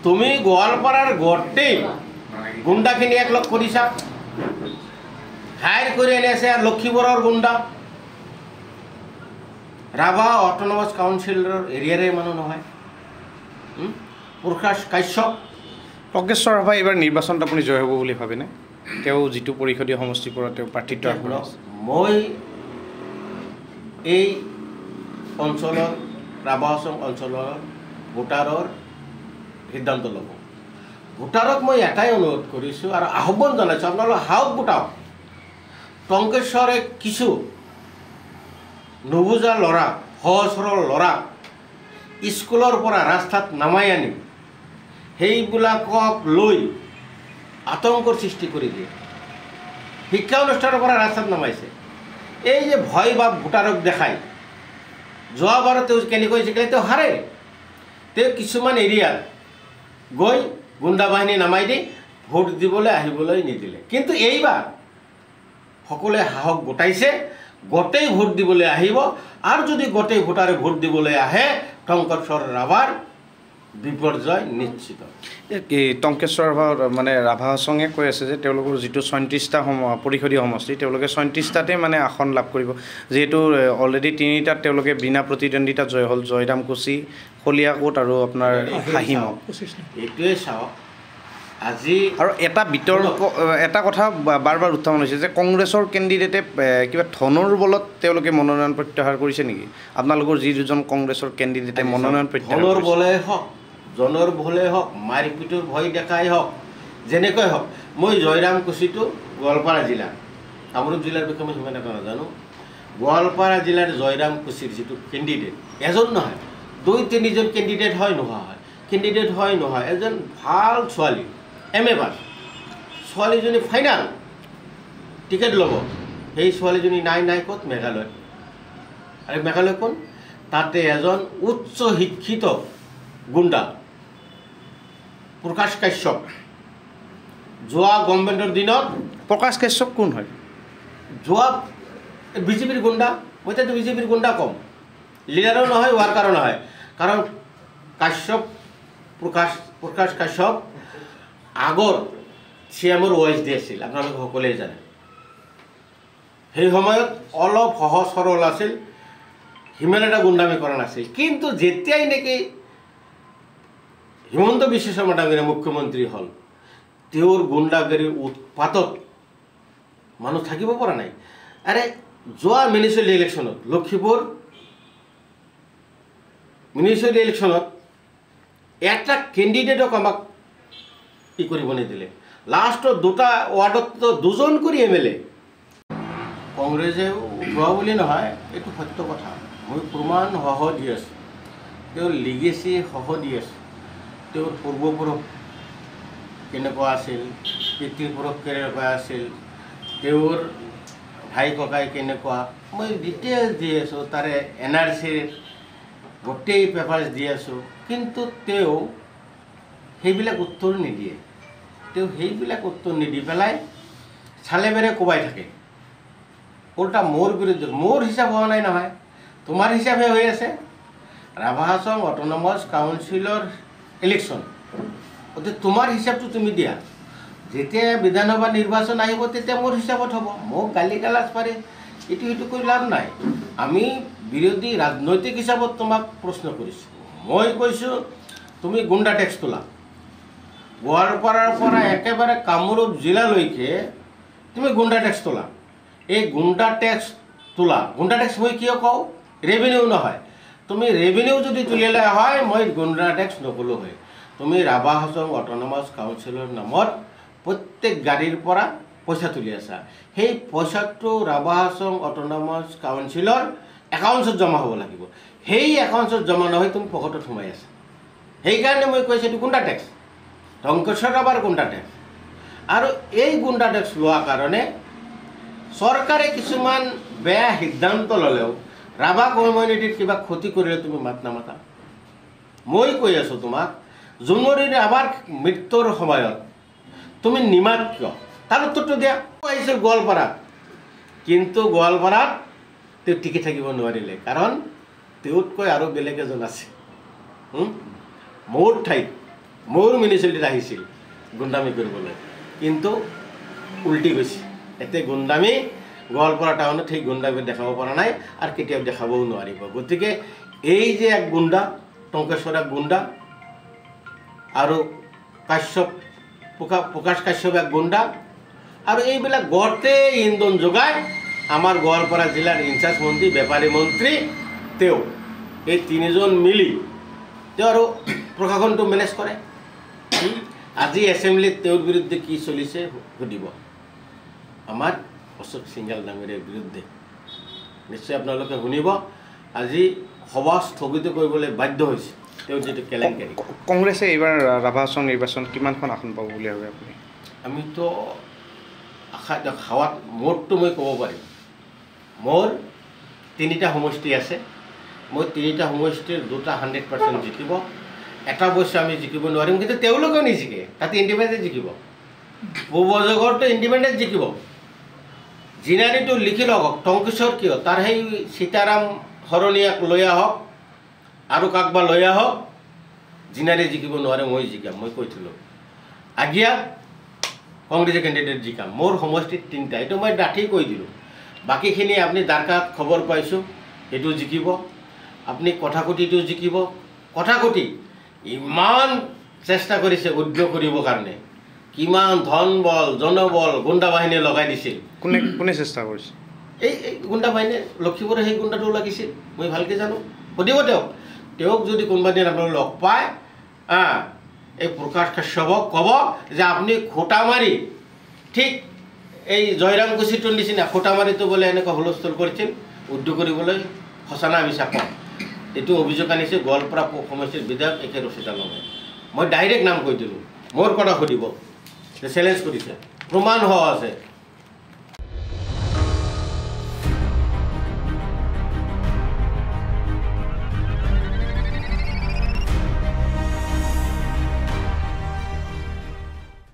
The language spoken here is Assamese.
তুমি গোৱালপাৰাৰ গোটেই গুণ্ডাখিনি একলগ কৰিছা, হায়াৰ কৰি আনিছে লক্ষীপুৰৰ গুণ্ডা। ৰাভা অট'নমাছ কাউন্সিলৰ এৰিয়াৰে মানুহ নহয়। প্ৰকাশ কাশ্যপ, টংকেশ্বৰ ৰাভা এইবাৰ নিৰ্বাচনত আপুনি জয় হ'ব বুলি ভাবেনে? তেওঁ যিটো পৰিষদীয় সমষ্টিৰ পৰা তেওঁ প্ৰাৰ্থিত্ব আগবঢ়াইছে। মই এই অঞ্চলৰ ৰাভা হাছং অঞ্চলৰ ভোটাৰৰ সিদ্ধান্ত ল'ব। ভোটাৰক মই এটাই অনুৰোধ কৰিছোঁ আৰু আহ্বান জনাইছোঁ, আপোনালোকে হাওক গোটাওক। টংকেশ্বৰে কিছু নুবুজা ল'ৰা, সহজ সৰল ল'ৰা স্কুলৰ পৰা ৰাস্তাত নামাই আনি সেইবিলাকক লৈ আতংকৰ সৃষ্টি কৰি দিয়ে। শিক্ষা অনুষ্ঠানৰ পৰা ৰাস্তাত নামাইছে। এই যে ভয় বা ভোটাৰক দেখায়, যোৱাবাৰত তেওঁ কেনেকৈ শিকায়, তেওঁ হাৰে। তেওঁ কিছুমান এৰিয়াত গৈ গুণ্ডা বাহিনী নামাই দি ভোট দিবলৈ আহিবলৈ নিদিলে। কিন্তু এইবাৰ সকলোৱে সাহস গোটাইছে, গোটেই ভোট দিবলৈ আহিব। আৰু যদি গোটেই ভোটাৰে ভোট দিবলৈ আহে, টংকেশ্বৰ ৰাভাৰ বিপৰ্যয় নিশ্চিত। টংকেশ্বৰ ৰাভা মানে ৰাভা হাছঙে কৈ আছে যে তেওঁলোকৰ যিটো ৩৬টা পৰিষদীয় সমষ্টি, তেওঁলোকে ৩৬টাতে মানে আসন লাভ কৰিব। যিহেতু অলৰেডি ৩টাত তেওঁলোকে বিনা প্ৰতিদ্বন্দ্বিতাত জয় হ'ল, জয়ৰামকুছি, কলিয়াকোট আৰু আপোনাৰ হাহিমক। এইটোৱে চাওক, আজি আৰু এটা বিতৰ্ক, এটা কথা বাৰ বাৰ উত্থাপন হৈছে যে কংগ্ৰেছৰ কেণ্ডিডেটে কিবা ধনৰ বলত তেওঁলোকে মনোনয়ন প্ৰত্যাহাৰ কৰিছে নেকি? আপোনালোকৰ যি দুজন কংগ্ৰেছৰ কেণ্ডিডেটে মনোনয়ন প্ৰত্যাহাৰ ধনৰ বলে হওক, জনৰ বলে হওক, মাৰপিটৰ ভয় দেখাই হওক, যেনেকৈ হওক। মই জয়ৰামকুছিটো গোৱালপাৰা জিলাৰ, কামৰূপ জিলাৰ বিষয়ে মই সিমান এটা নাজানো। গোৱালপাৰা জিলাৰ জয়ৰামকুছিৰ যিটো কেণ্ডিডেট, এজন নহয় ২-৩জন কেণ্ডিডেট হয় নোহোৱা হয়, কেণ্ডিডেট হয় নহয়। এজন ভাল ছোৱালী, MA পাছ, ছোৱালীজনী ফাইনেল টিকেট ল'ব। সেই ছোৱালীজনী নাই ক'ত? মেঘালয়। আৰু মেঘালয় কোন? তাতে এজন উচ্চ শিক্ষিত গুণ্ডা প্ৰকাশ কাশ্যপ, যোৱা গভৰ্ণমেণ্টৰ দিনত। প্ৰকাশ কাশ্যপ কোন হয়? যোৱা বিজেপিৰ গুণ্ডা। মই তাতে বিজেপিৰ গুণ্ডা কম, লিডাৰো নহয়, ৱাৰ্কাৰো নহয়। কাৰণ কাশ্যপ, প্ৰকাশ কাশ্যপ আগৰ CM-ৰ OSD আছিল, আপোনালোকে সকলোৱে জানে। সেই সময়ত অলপ সহজ সৰল আছিল, সিমান এটা গুণ্ডামি কৰা নাছিল। কিন্তু যেতিয়াই নেকি হিমন্ত বিশ্ব শৰ্মা ডাঙৰীয়া মুখ্যমন্ত্ৰী হ'ল, তেওঁৰ গুণ্ডাগিৰিৰ উৎপাতত মানুহ থাকিব পৰা নাই। আৰে যোৱা মিউনিচিপেল ইলেকশ্যনত, লক্ষীপুৰ মিউনিচিপেল ইলেকশ্যনত এটা কেণ্ডিডেটক আমাক কৰিব নিদিলে। লাষ্টত দুটা ৱাৰ্ডত 2জন কৰি MLA। কংগ্ৰেছে উঠোৱা বুলি নহয়, এইটো সত্য কথা। মই প্ৰমাণ সহ দি আছোঁ, তেওঁৰ লিগেচি সহ দি আছোঁ। তেওঁৰ পূৰ্বপুৰুষ কেনেকুৱা আছিল, পিতৃপুৰুষ কেনেকুৱা আছিল, তেওঁৰ ভাই ককাই কেনেকুৱা, মই ডিটেইলছ দি আছোঁ। তাৰে NRCৰ গোটেই পেপাৰ্ছ দি আছোঁ। কিন্তু তেওঁ সেইবিলাক উত্তৰ নিদিয়ে। তেওঁ সেইবিলাক উত্তৰ নিদি পেলাই চালে বেৰে কোবাই থাকে। উল্টা মোৰ বিৰুদ্ধে, মোৰ হিচাপ হোৱা নাই নহয়, তোমাৰ হিচাপহে হৈ আছে। ৰাভা হাছং অট'নমাছ কাউন্সিলৰ ইলেকশ্যন, গতিকে তোমাৰ হিচাপটো তুমি দিয়া। যেতিয়া বিধানসভা নিৰ্বাচন আহিব, তেতিয়া মোৰ হিচাপত হ'ব। মোক গালি গালাজ পাৰি ইটো সিটো কৰি লাভ নাই। আমি বিৰোধী ৰাজনৈতিক হিচাপত তোমাক প্ৰশ্ন কৰিছোঁ। মই কৈছোঁ তুমি গুণ্ডা টেক্স তোলা। গোৱালপাৰাৰ পৰা একেবাৰে কামৰূপ জিলালৈকে তুমি গুণ্ডা টেক্স তোলা। এই গুণ্ডা টেক্স তোলা, গুণ্ডা টেক্স মই কিয় কওঁ? ৰেভিনিউ নহয়। তুমি ৰেভিনিউ যদি তুলিলে হয়, মই গুণ্ডা টেক্স নকলোঁ হয়। তুমি ৰাভা হাছং অট'নমাছ কাউন্সিলৰ নামত প্ৰত্যেক গাড়ীৰ পৰা পইচা তুলি আছা। সেই পইচাটো ৰাভা হাছং অট'নমাছ কাউন্সিলৰ একাউণ্টছত জমা হ'ব লাগিব। সেই একাউণ্টছত জমা নহয়, তুমি পকেটত সোমাই আছা। সেইকাৰণে মই কৈছোঁ এইটো গুণ্ডা টেক্স, টংকেশ্বৰ ৰাভাৰ গুণ্ডা টেক্স। আৰু এই গুণ্ডা টেক্স লোৱাৰ কাৰণে চৰকাৰে কিছুমান বেয়া সিদ্ধান্ত ল'লেও ৰাভা কমিউনিটিৰ কিবা ক্ষতি কৰিলে তুমি মাত নামাতা। মই কৈ আছোঁ তোমাক, জুমুৰি ৰাভাৰ মৃত্যুৰ সময়ত তুমি নিমাত কিয়? তাৰ উত্তৰটো দিয়া। আহিছিল গোৱালপাৰাত, কিন্তু গোৱালপাৰাত তেওঁ টিকি থাকিব নোৱাৰিলে, কাৰণ তেওঁতকৈ আৰু বেলেগ এজন আছে। মোৰ ঠাইত মোৰ মিউনিচিপালিটিত আহিছিল গুণ্ডামি কৰিবলৈ, কিন্তু উল্টি গৈছে। এতিয়া গুণ্ডামি গোৱালপাৰা টাউনত সেই গুণ্ডামি দেখাব পৰা নাই আৰু কেতিয়াও দেখাবও নোৱাৰিব। গতিকে এই যে এক গুণ্ডা, টংকেশ্বৰ এক গুণ্ডা আৰু প্ৰকাশ কাশ্যপ এক গুণ্ডা, আৰু এইবিলাক গোটেই ইন্ধন যোগায় আমাৰ গোৱালপাৰা জিলাৰ ইনচাৰ্জ মন্ত্ৰী, বেপাৰী মন্ত্ৰী তেওঁ, এই তিনিজন মিলি তেওঁ আৰু প্ৰশাসনটো মেনেজ কৰে। আজি এছেম্বলিত তেওঁৰ বিৰুদ্ধে কি চলিছে সুধিব, আমাৰ অশোক সিংঘাল ডাঙৰীয়াৰ বিৰুদ্ধে নিশ্চয় আপোনালোকে শুনিব। আজি সভা স্থগিত কৰিবলৈ বাধ্য হৈছে তেওঁৰ যিটো কেলেংকাৰী। কংগ্ৰেছে এইবাৰ ৰাভা হাছং নিৰ্বাচন কিমানখন আসন পাব বুলি ভাবে আপুনি? আমিতো আশা খাৱাত মোৰটো মই ক'ব পাৰিম, মোৰ 3টা সমষ্টি আছে। মই 3টা সমষ্টিৰ 2টা 100% জিকিব, এটা অৱশ্যে আমি জিকিব নোৱাৰিম, কিন্তু তেওঁলোকেও নিজিকে, তাতে ইণ্ডিপেণ্ডেণ্ট জিকিব। পূৰ্বজগৰটো ইণ্ডিপেণ্ডেণ্ট জিকিব। জিনানীটো লিখি লওক, টংকেশ্বৰ কিয়, তাৰ সেই সীতাৰাম শৰণীয়াক লৈ আহক আৰু কাকবা লৈ আহক, জিনানী জিকিব নোৱাৰে, মই জিকাম। মই কৈছিলোঁ আগিয়া কংগ্ৰেছে কেণ্ডিডেট জিকাম। মোৰ সমষ্টিত 3টা, এইটো মই ডাঠি কৈ দিলোঁ। বাকীখিনি আপুনি দাৰকাত খবৰ পাইছোঁ, সেইটো জিকিব। আপুনি কথাকুটিটো জিকিব। কথাকুটি ইমান চেষ্টা কৰিছে উদ্যোগ কৰিবৰ কাৰণে, কিমান ধন বল জনবল গুণ্ডা বাহিনী লগাই দিছিল। কোনে কোনে চেষ্টা কৰিছে? এই গুণ্ডা বাহিনী, লক্ষীপুৰৰ সেই গুণ্ডাটো লাগিছিল, মই ভালকৈ জানো। সুধিব তেওঁক যদি কোনোবা দিন আপোনালোকে লগ পায়, এই প্ৰকাশ কাশ্যপক ক'ব যে আপুনি খুটা মাৰি, ঠিক এই জয়ৰামকুচিটোৰ নিচিনা খুটা মাৰিটো বোলে এনেকুৱা হুলস্থুল কৰিছিল উদ্যোগ কৰিবলৈ, সঁচা না মিছা কম। এইটো অভিযোগ আনিছে গোৱালপাৰা সমষ্টিৰ বিধায়ক একে ৰচিতা লগাই। মই ডাইৰেক্ট নাম কৈ দিলোঁ, মোৰ কথা সুধিব, চেলেঞ্জ কৰিছে, প্ৰমাণ হোৱা আছে।